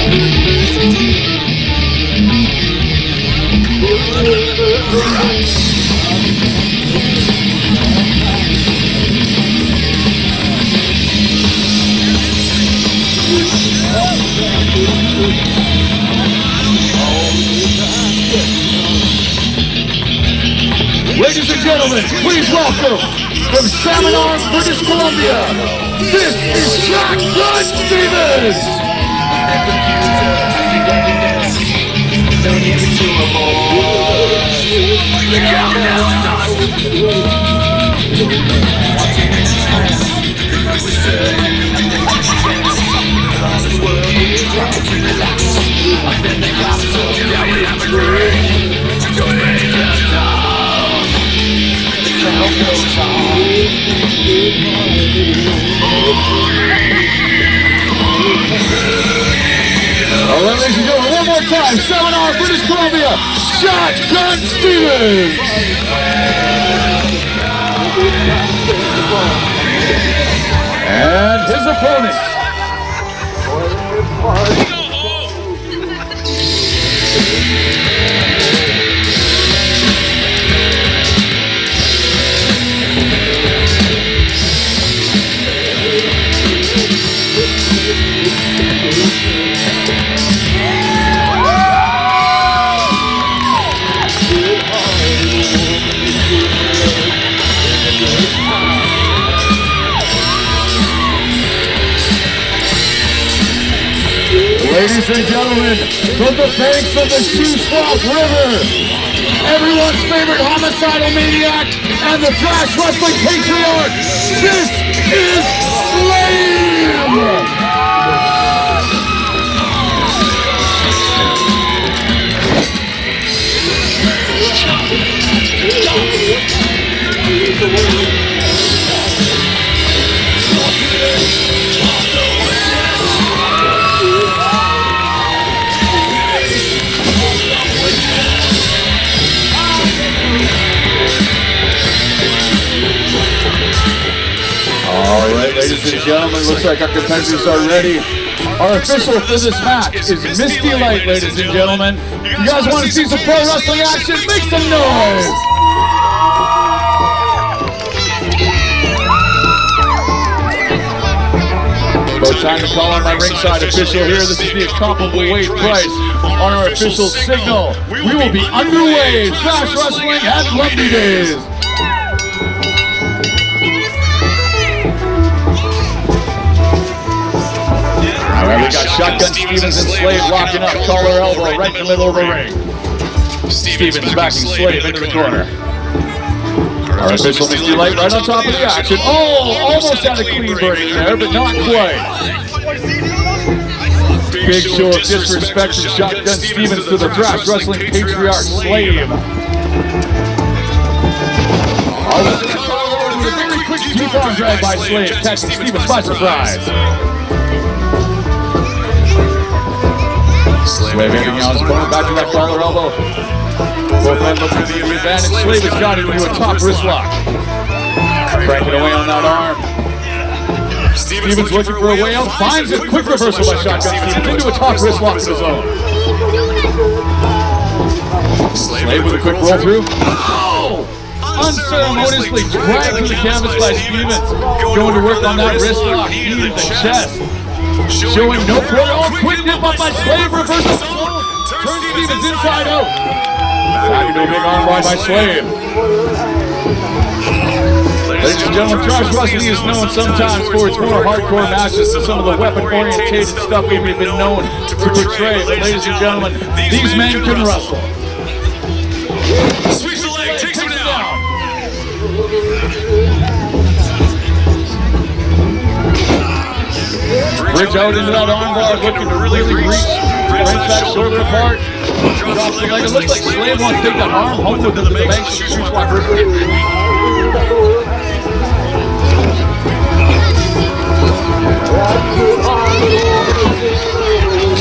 Ladies and gentlemen, please welcome from Salmon Arm, British Columbia, this is Shotgun Stevens! The countdown all right, ladies and gentlemen, one more time, Seminar, British Columbia, Shotgun Stevens! And his opponent. Ladies and gentlemen, from the banks of the Shoe-Swamp River, everyone's favorite homicidal maniac and the thrash wrestling patriarch, this is Slave! All right, ladies and gentlemen, looks like our competitors are ready. Our official for this match is Misty Light, ladies and gentlemen. You guys want to see some pro wrestling action? Make some noise! About time to call on my ringside official here. This is the incomparable Wade Price on our official signal. We will be underway. Thrash wrestling at Lumby Days. Alright, we got Shotgun Stevens and Slave locking up, collar elbow right in the middle of the ring. Stevens backing Slave into the corner. Our official Misty Light right on top of the action. Oh, almost had a clean break there, but not quite. Big show of disrespect from Shotgun Stevens to the thrash wrestling patriarch Slave. Oh, a very quick two-arm drag by Slave, catching Stevens by surprise. Slave everything else, going back to that collar elbow. Both men looking for the advantage. Slave has got it into a top wrist lock. Cranking away on that arm. Stevens looking for a way out. Finds a quick reversal by Shotgun Stevens into a top wrist lock of his own. Slave with a quick roll through. Oh! Unceremoniously dragged to the canvas by Stevens. Going to work on that wrist lock. Knee to the chest. Showing no quarter. Oh, quick nip up by Slave. Reversal. Turns Stevens inside out. Back into a big arm by Slave. Ladies and gentlemen, thrash wrestling is known sometimes for its more hardcore matches and some of the weapon-orientated stuff we've been known to portray. But ladies and gentlemen, these men can wrestle. Sweeps the leg, takes him down. Bridge out into that armbar, looking to really reach. Breaks that shoulder apart. Drops the leg. It looks like Slave wants to take that arm home with him to the bank of the Shoe-Swamp River.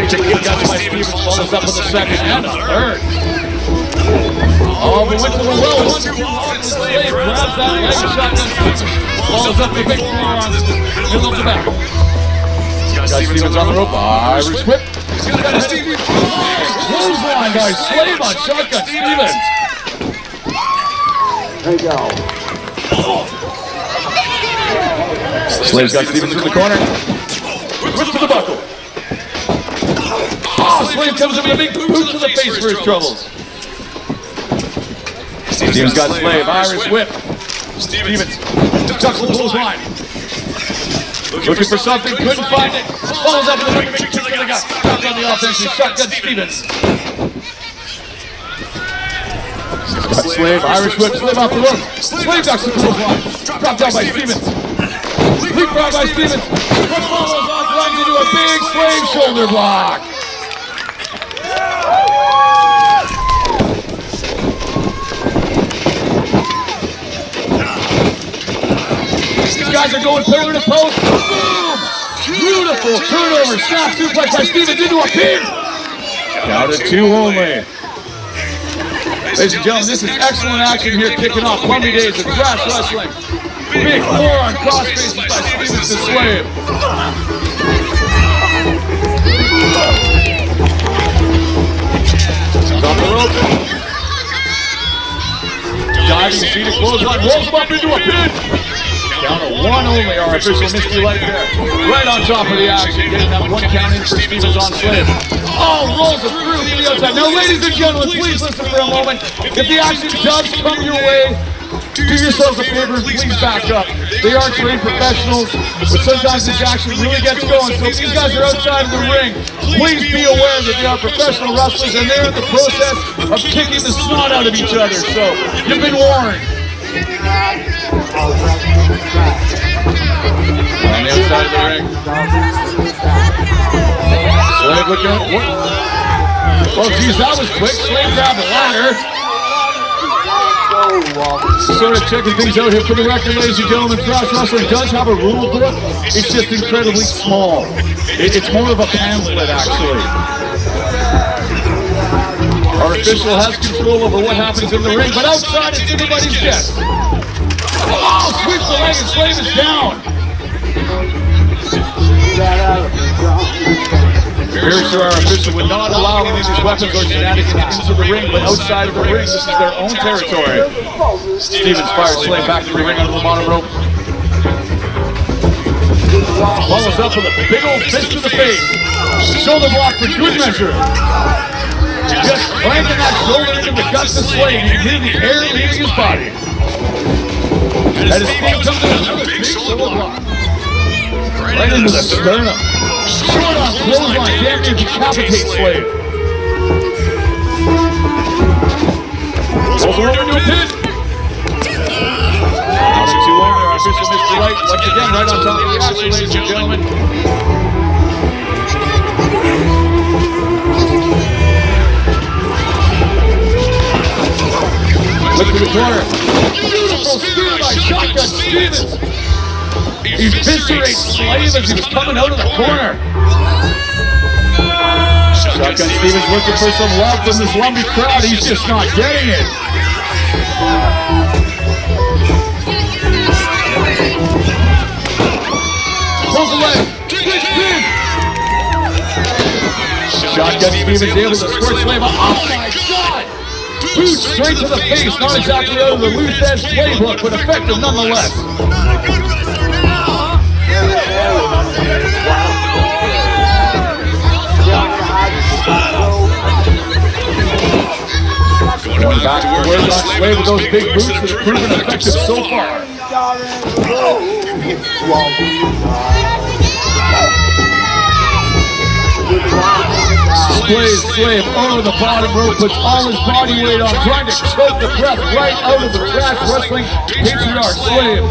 Kick out by Stevens, follows up with a second and a third. Oh, we went to the well. Slave grabs that leg of Shotgun Stevens. Follows up with a big forearm. Middle of the back. Got Stevens on the rope. Irish whip. Clothesline by Slave on Shotgun Stevens. There you go. Slave's got Stevens in the corner. Whip to the buckle. Oh, Slave comes in with a big boot to the face for his troubles. Stevens got Slave. Irish whip. Stevens ducks the clothesline. Looking for something, couldn't find it. Follows up with a big kick to the gut. Dropped on the offense. Shotgun Stevens. Got Slave. Irish whip. Slave off the rope. Slave ducks the clothesline. Dropped down by Stevens. Leapfrog by Stevens. Follows off, runs into a big Slave shoulder block. These guys are going pillar to post. Boom! Beautiful turnover. Snap suplex by Stevens into a pin. Down to 2 only. Ladies and gentlemen, this is excellent action here kicking off Lumby Days of Trash Wrestling. Big forearm cross faces by Stevens to Slave. Off the rope. Diving seated clothesline, rolls him up into a pin. Down to 1 only, our official Misty Light there. Right on top of the action, getting that 1 count in for Stevens on Slave. Oh, rolls him through to the outside. Now, ladies and gentlemen, please listen for a moment. If the action does come your way, do yourselves a favor and please back up. They are trained professionals, but sometimes this action really gets going. So if these guys are outside of the ring, please be aware that they are professional wrestlers and they're in the process of kicking the snot out of each other. So you've been warned. On the outside of the ring. Slave looking up. Oh, geez, that was quick. Slave grabbed the ladder. Sort of checking things out here for the record, ladies and gentlemen. Trash Wrestling does have a rule book. It's just incredibly small. It's more of a pamphlet, actually. Our official has control over what happens in the ring, but outside it's anybody's guess. Oh, sweeps the leg and Slave is down. Very sure our official would not allow any of these weapons or shenanigans into the ring, but outside of the ring, this is their own territory. Stevens fires Slave back to the ring under the bottom rope. Follows up with a big old fist to the face. Shoulder block for good measure. Just cranking that shoulder into the guts of Slave. You can hear the air leaving his body. And his feet comes in another big shoulder block. Right into the sternum. Short on clothesline, damn near decapitate Slave. Rolls over into a pin. Now to 2 over, our official Mr. Light, once again, right on top of the action, ladies and gentlemen. Look to the corner. Beautiful spear by Shotgun Stevens. He eviscerates Slave as he was coming out of the corner. Shotgun Stevens looking for some love from this Lumby crowd. He's just not getting it. Pulls the leg. Shotgun Stevens able to squirt Slave. Oh my God! Boot straight to the face. Not exactly out of the loose edge playbook, but effective nonetheless. Going back to work on Slave with those big boots that have proven effective so far. Slave over the bottom rope, puts all his body weight on, trying to choke the breath right out of the Trash Wrestling patriarch Slave.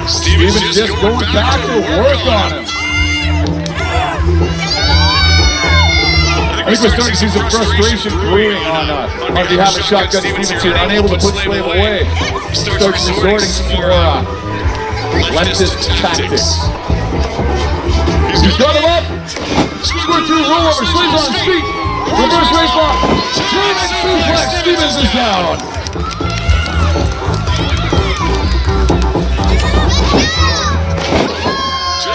Stevens just going back to work on him. I think we're starting to see some frustration brewing on behalf of Shotgun Stevens here, unable to put Slave away. Starts resorting to more leftist tactics. He's got him up. Squirt through, roll over, Slave's on his feet. Reverse waist lock. German suplex. Stevens is down.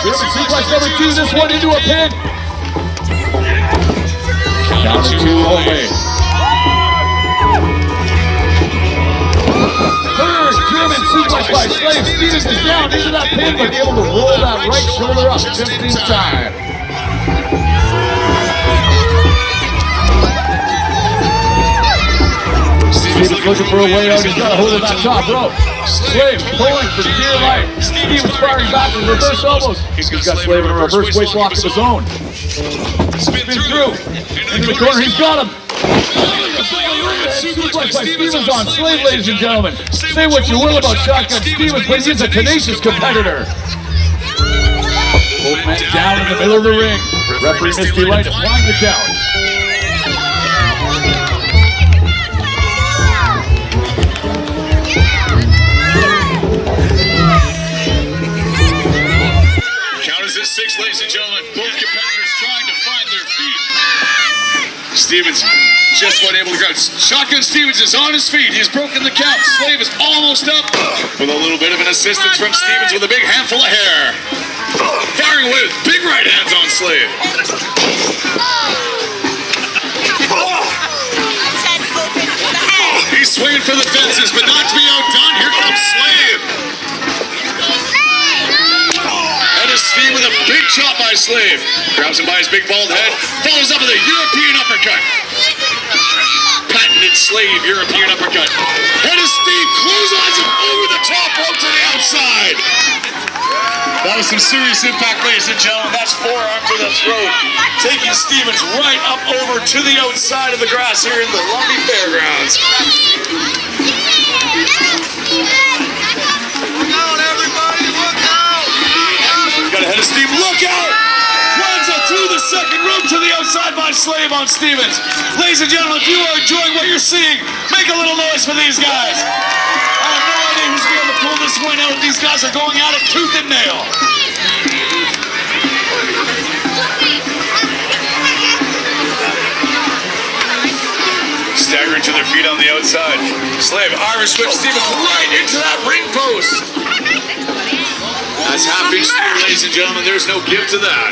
German suplex number 2, this one into a pin. Down to 2 only. Third German suplex by Slave. Stevens is down into that pin, but able to roll that right shoulder up just in time. Stevens looking for a way out. He's got a hold of that top rope. Slave pulling for dear life. Stevens firing back with reverse elbows. He's got Slave in a reverse waist lock of his own. Spin through. Into the corner. He's got him. Suplex by Stevens on Slave, ladies and gentlemen. Say what you will about Shotgun Stevens, but he's a tenacious competitor. Both men down in the middle of the ring. Referee Misty Light applying the count. Count is at 6, ladies and gentlemen. Both competitors trying to find their feet. Stevens just about able to grab. Shotgun Stevens is on his feet. He's broken the count. Slave is almost up with a little bit of an assistance from Stevens with a big handful of hair. Firing away with big right hands on Slave. He's swinging for the fences, but not to be outdone. Here comes Slave. And a Steve with a big chop by Slave. Grabs him by his big bald head. Follows up with a European uppercut. Patented Slave European uppercut. And a Steve clotheslines him over the top rope to the outside. That was some serious impact, ladies and gentlemen. That's forearm to the throat. Taking Stevens right up over to the outside of the grass here in the Lumby Fairgrounds. Look out, everybody, look out! Got ahead of Steve, look out! Runs up through the second rope to the outside by Slave on Stevens. Ladies and gentlemen, if you are enjoying what you're seeing, make a little noise for these guys. I have no idea who's going to be able to pull this one out. These guys are going at it tooth and nail. Staggering to their feet on the outside. Slave Irish whip Stevens right into that ring post. That's half-inch spear, ladies and gentlemen. There's no give to that.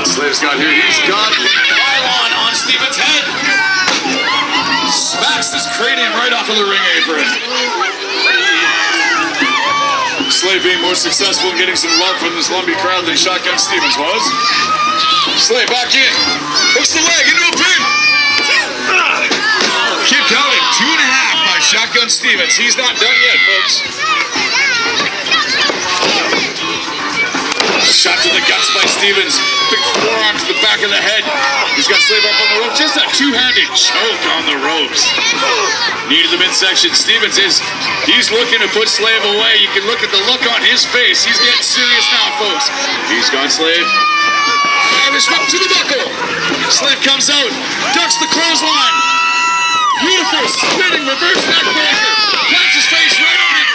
Slave's got here. He's got pylon on Stevens' head. Smacks his cranium right off of the ring apron. Slave being more successful in getting some love from this Lumby crowd than Shotgun Stevens was. Slave back in. Hooks the leg into a pin. Keep counting. 2.5 by Shotgun Stevens. He's not done yet, folks. Shot to the guts by Stevens. Big forearm to the back of the head. He's got Slave up on the rope. Just a two-handed choke on the ropes. Knee to the midsection. Stevens he's looking to put Slave away. You can look at the look on his face. He's getting serious now, folks. He's got Slave. Irish whip to the buckle. Slave comes out. Ducks the clothesline. Beautiful spinning reverse neck breaker. Plants his face right on it.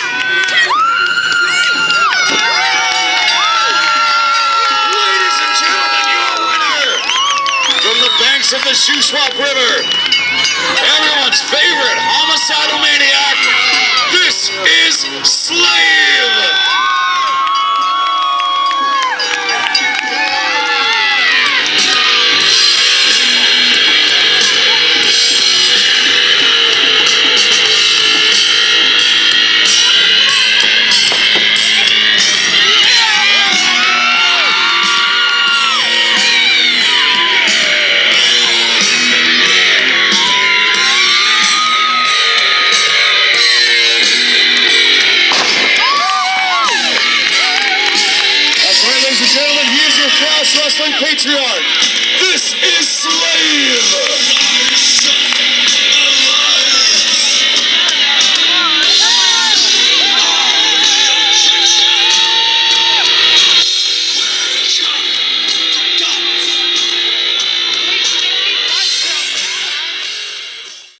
Banks of the Shuswap River. Everyone's favorite homicidal maniac. This is Slave. Wrestling patriarch. This is Slave.